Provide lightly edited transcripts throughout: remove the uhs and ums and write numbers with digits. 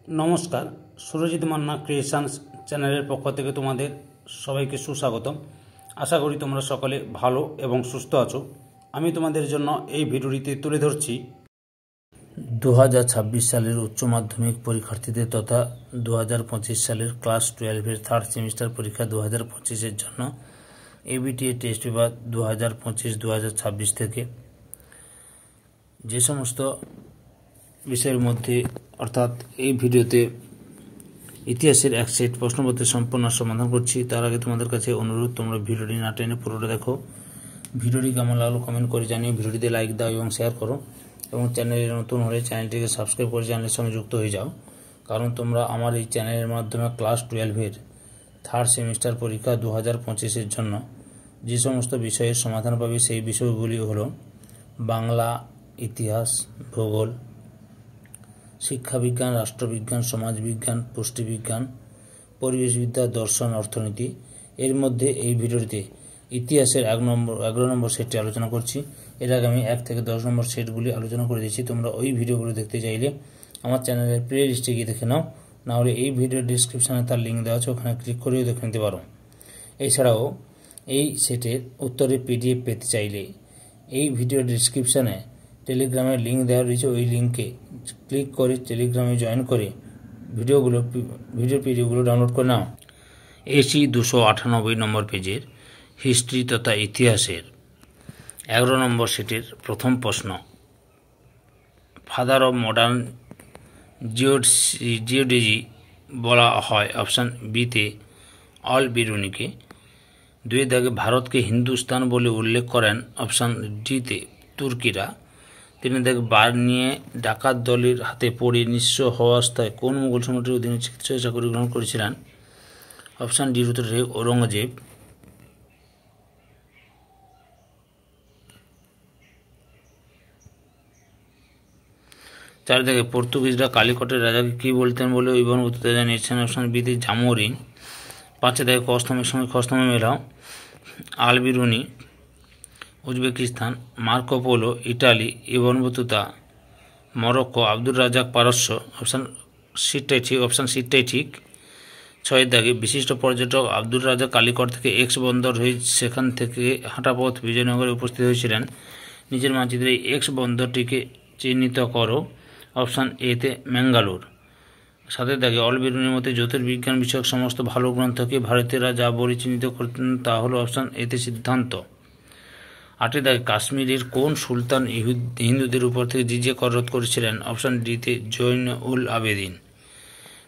নমস্কার, সুরজিৎ মান্না ক্রিয়েশনস চ্যানেলের পক্ষ থেকে তোমাদের সবাইকে সুস্বাগতম। আশা করি তোমরা সকলে ভালো এবং সুস্থ আছো। আমি তোমাদের জন্য এই ভিডিওটিতে তুলে ধরছি 2026 সালের উচ্চ মাধ্যমিক পরীক্ষার্থীদের তথা 2025 সালের ক্লাস 12-এর থার্ড সেমিস্টার পরীক্ষা 2025-এর জন্য এবিটিএ টেস্ট পেপার 2025-2026 থেকে যে সমস্ত বিষয়ের মধ্যে অর্থাৎ এই ভিডিওতে ইতিহাসের এক সেট প্রশ্নপত্রের সম্পূর্ণ সমাধান করছি। তার আগে তোমাদের কাছে অনুরোধ, তোমরা ভিডিওটি না টেনে পুরোটা দেখো। ভিডিওটি কেমন লাগলো কমেন্ট করে জানিয়ে ভিডিওটিতে লাইক দাও এবং শেয়ার করো, এবং চ্যানেলে নতুন হলে চ্যানেলটিকে সাবস্ক্রাইব করে চ্যানেলের সঙ্গে যুক্ত হয়ে যাও, কারণ তোমরা আমার এই চ্যানেলের মাধ্যমে ক্লাস 12-এর থার্ড সেমিস্টার পরীক্ষা 2025-এর জন্য যে সমস্ত বিষয়ের সমাধান পাবে সেই বিষয়গুলি হলো বাংলা, ইতিহাস, ভূগোল, শিক্ষাবিজ্ঞান, রাষ্ট্রবিজ্ঞান, সমাজবিজ্ঞান, পুষ্টিবিজ্ঞান, পরিবেশবিদ্যা, দর্শন, অর্থনীতি। এর মধ্যে এই ভিডিওটিতে ইতিহাসের 11 নম্বর সেটটি আলোচনা করছি। এর আগে আমি 1 থেকে 10 নম্বর সেটগুলি আলোচনা করে দিয়েছি। তোমরা ওই ভিডিওগুলো দেখতে চাইলে আমার চ্যানেলের প্লে লিস্টে গিয়ে দেখে নাও, না হলে এই ভিডিওর ডিসক্রিপশানে তার লিঙ্ক দেওয়া আছে, ওখানে ক্লিক করেও দেখে নিতে পারো। এছাড়াও এই সেটের উত্তরে পিডিএফ পেতে চাইলে এই ভিডিওর ডিসক্রিপশানে টেলিগ্রামের লিঙ্ক দেওয়া রয়েছে, ওই লিঙ্কে ক্লিক করে টেলিগ্রামে জয়েন করে ভিডিও পিডিএফগুলো ডাউনলোড করে নাও। এসি 298 নম্বর পেজের হিস্ট্রি তথা ইতিহাসের 11 নম্বর সেটের প্রথম প্রশ্ন, ফাদার অব মডার্ন জিওডেজি বলা হয় অপশান বিতে অল বিরুনিকে। 2 দাগে ভারতকে হিন্দুস্তান বলে উল্লেখ করেন অপশান ডিতে তুর্কিরা। 3 দাগে বার নিয়ে ডাকাত দলের হাতে পড়ে নিঃস্ব হওয়াবস্থায় কোন মুঘল সম্রাটের অধীনে চিকিৎসা চাকরি গ্রহণ করেছিলেন অপশান ডির উত্তর ঔরঙ্গজেব। 4 দাগে পর্তুগিজরা কালিকটের রাজাকে কী বলতেন বলে ইবন বতুতা জানিয়েছেন অপশান বিতে জামোরিন। 5 দাগে কস্তমের সঙ্গে খস্তমে মেলাও Al Biruni Uzbekistan, Marco Polo Italy, Ibn Battuta Morocco, Abdur Razzaq পারস্য। অপশান সিটাই ঠিক। 6 দাগে বিশিষ্ট পর্যটক আব্দুর রাজাক কালিকট থেকে এক্স বন্দর হয়ে সেখান থেকে হাঁটা পথ বিজয়নগরে উপস্থিত হয়েছিলেন। নিজের মানচিত্রে এক্স বন্দরটিকে চিহ্নিত করো অপশান এতে ম্যাঙ্গালোর। 7 দাগে অল বিরুনির মতে জ্যোতির্বিজ্ঞান বিষয়ক সমস্ত ভালো গ্রন্থকে ভারতীয়রা যা বলে চিহ্নিত করতেন তা হলো অপশান এতে সিদ্ধান্ত। 8 দাগে কাশ্মীরের কোন সুলতান হিন্দুদের উপর থেকে জিজিয়া কর রোধ করেছিলেন অপশান ডিতে জৈন উল আবেদিন।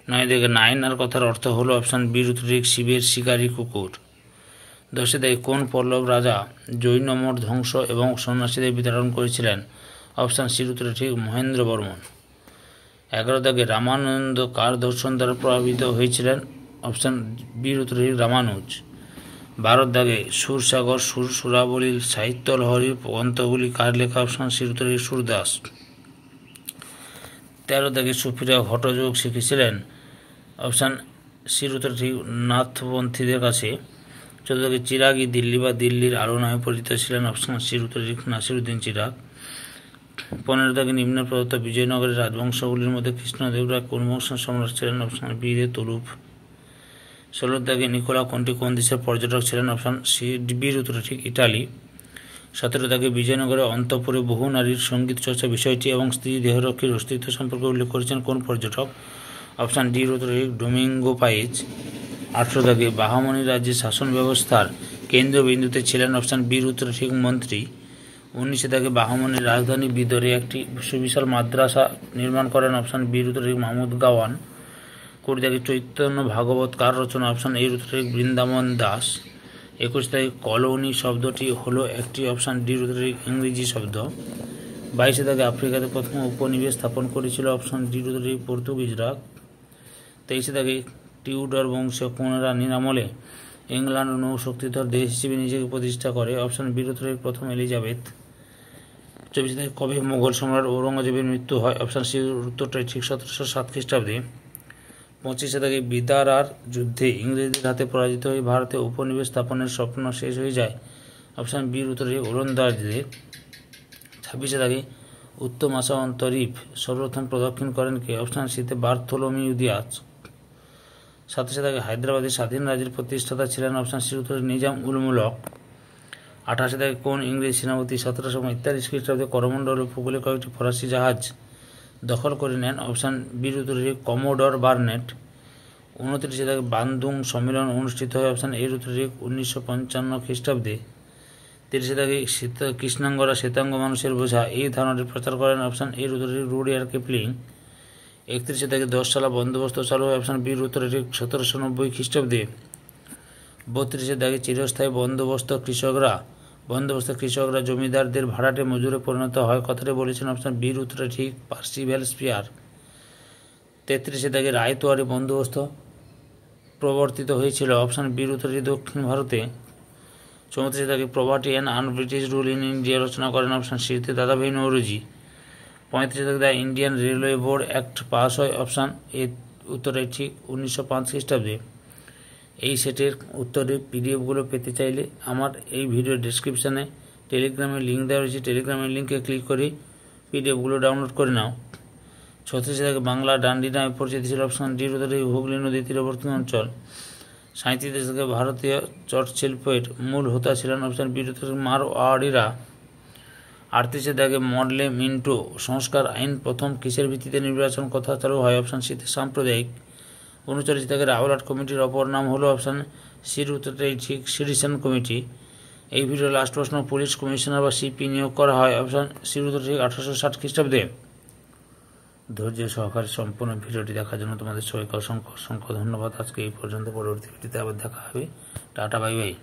9 দাগে নায়নার কথার অর্থ হলো অপশান বির উত্তর শিবের শিকারী কুকুর। 10 দাগে কোন পল্লব রাজা জৈন মঠ ধ্বংস এবং সন্ন্যাসীদের বিতরণ করেছিলেন অপশান সির উত্তরে ঠিক মহেন্দ্র বর্মন। 11 দাগে রামানন্দ কার দর্শন দ্বারা প্রভাবিত হয়েছিলেন অপশান বির উত্তরে রামানুজ। 12 দাগে সুরসাগর সুরাবলী সাহিত্য লহরীর গ্রন্থগুলি কার লেখা অপশান সির উত্তরে সুরদাস। 13 দাগে সুফিরা হঠযোগ শিখেছিলেন অপশান সির উত্তরে ঠিক নাথপন্থীদের কাছে। 14 দাগে চিরাগী দিল্লি বা দিল্লির আলো নামে পরিচিত ছিলেন অপশান সির উত্তরে ঠিক নাসিরুদ্দিন চিরাগ। 15 দাগে নিম্ন প্রদত্ত বিজয়নগরের রাজবংশগুলির মধ্যে কৃষ্ণদেবরায় কোন বংশের সম্রাট ছিলেন অপশান বি দে তুলুপ। 16 দাগে নিকোলা কোনটি কোন দেশের পর্যটক ছিলেন অপশান সি বির উত্তরে ঠিক ইটালি। 17 দাগে বিজয়নগরে অন্তঃপুরে বহু নারীর সঙ্গীত চর্চা বিষয়টি এবং স্ত্রী দেহরক্ষীর অস্তিত্ব সম্পর্কে উল্লেখ করেছেন কোন পর্যটক অপশান ডির উত্তরে ঠিক ডোমিঙ্গো পাইজ। 18 দাগে বাহামনি রাজ্যের শাসন ব্যবস্থার কেন্দ্রবিন্দুতে ছিলেন অপশান বির উত্তরে ঠিক মন্ত্রী। 19 দাগে বাহামনির রাজধানী বিদরে একটি সুবিশাল মাদ্রাসা নির্মাণ করেন অপশান বির উত্তরে ঠিক মাহমুদ গাওয়ান। 20 দাগে চৈতন্য ভাগবত কার রচনা অপশান এর উত্তরে বৃন্দাবন দাস। 21 দাগে কলোনি শব্দটি হলো একটি অপশান ডির উত্তরে ইংরেজি শব্দ। 22 দাগে আফ্রিকাতে প্রথম উপনিবেশ স্থাপন করেছিল অপশান ডির উত্তরে পর্তুগিজরা। 23 দাগে টিউডর বংশীয় কোন রানীর আমলে ইংল্যান্ড নৌশক্তিধর দেশ হিসেবে নিজেকে প্রতিষ্ঠা করে অপশান বির উত্তরে প্রথম এলিজাবেথ। 24 দাগে কবে মোগল সম্রাট ঔরঙ্গজেবের মৃত্যু হয় অপশান সির উত্তরটাই ঠিক 1707 খ্রিস্টাব্দে। 25 দাগে বিদারার যুদ্ধে ইংরেজদের হাতে পরাজিত হয়ে ভারতে উপনিবেশ স্থাপনের স্বপ্ন শেষ হয়ে যায় অপশান বির উত্তরে ওলন্দাজদের। 26 দাগে উত্তম আশাওয়ান্তরীপ সর্বপ্রথম প্রদক্ষিণ করেন কে? অপশান সিতে বার্থোলোমিউ দিয়াজ। 87 দাগে হায়দ্রাবাদের স্বাধীন রাজ্যের প্রতিষ্ঠাতা ছিলেন? অপশান সি উত্তরে নিজাম উল মুলক। 88 দাগে কোন ইংরেজ সেনাপতি 1743 খ্রিস্টাব্দে করমণ্ডল উপকূলে কয়েকটি ফরাসি জাহাজ দখল করে নেন? অপশান বির উত্তরে কমোডর বার্নেট। 29 দাগে বান্দুং সম্মেলন অনুষ্ঠিত হয়? অপশান এর উত্তরে 1955 খ্রিস্টাব্দে। 30 দাগে কৃষ্ণাঙ্গরা শ্বেতাঙ্গ মানুষের বোঝা এই ধারণাটি প্রচার করেন? অপশান এর উত্তরে রুডিয়ার্ড কিপলিং। 31 দাগে 10 সালা বন্দোবস্ত চালু হয়? অপশান বির উত্তরে 1790 খ্রিস্টাব্দে। 32 দাগে চিরস্থায়ী কৃষকরা জমিদারদের ভাড়াটে মজুরে পরিণত হয় কথাটি বলেছেন? অপশান বির উত্তরে ঠিক পার্সিভ্যাল স্পিয়ার। 33 দাগে রায়তোয়ারি বন্দোবস্ত প্রবর্তিত হয়েছিল? অপশান বির উত্তরে দক্ষিণ ভারতে। 34 দাগে poverty and unBritish rule in India রচনা করেন? অপশান সিতে দাদাভাই নৌরোজি। 35 দাগে the Indian Railway Board Act pass হয়? অপশান এর উত্তরে ঠিক 1905 খ্রিস্টাব্দে। এই সেটের উত্তরে পিডিএফগুলো পেতে চাইলে আমার এই ভিডিও ডেসক্রিপশানে টেলিগ্রামের লিঙ্ক দেওয়া রয়েছে, টেলিগ্রামের লিঙ্কে ক্লিক করে পিডিএফগুলো ডাউনলোড করে নাও। 36 দাগে বাংলা ডান্ডি নামে পরিচিত ছিল? অপশান ডির উত্তরে হুগলি নদী তীরবর্তী অঞ্চল। 37 দাগে ভারতীয় চটশিল্পের মূল হোতা ছিলেন? অপশান বির উত্তরে মারওয়াড়িরা। 38 দাগে মডলে মিন্টো সংস্কার আইন প্রথম কিসের ভিত্তিতে নির্বাচন কথা চালু হয়? অপশান সিতে সাম্প্রদায়িক। 39 দাগে রাওলাট কমিটির অপর নাম হলো? অপশান সির উত্তরটা ঠিক সিটিজেন কমিটি। এই ভিডিও লাস্ট প্রশ্ন, পুলিশ কমিশনার বা সিপি নিয়োগ করা হয়? অপশান সির উত্তর ঠিক 1860 খ্রিস্টাব্দে। ধৈর্য সহকারে সম্পূর্ণ ভিডিওটি দেখার জন্য তোমাদের সবাইকে অসংখ্য অসংখ্য ধন্যবাদ। আজকে এই পর্যন্ত, পরবর্তী ভিডিওতে আবার দেখা হবে। Tata, bye bye.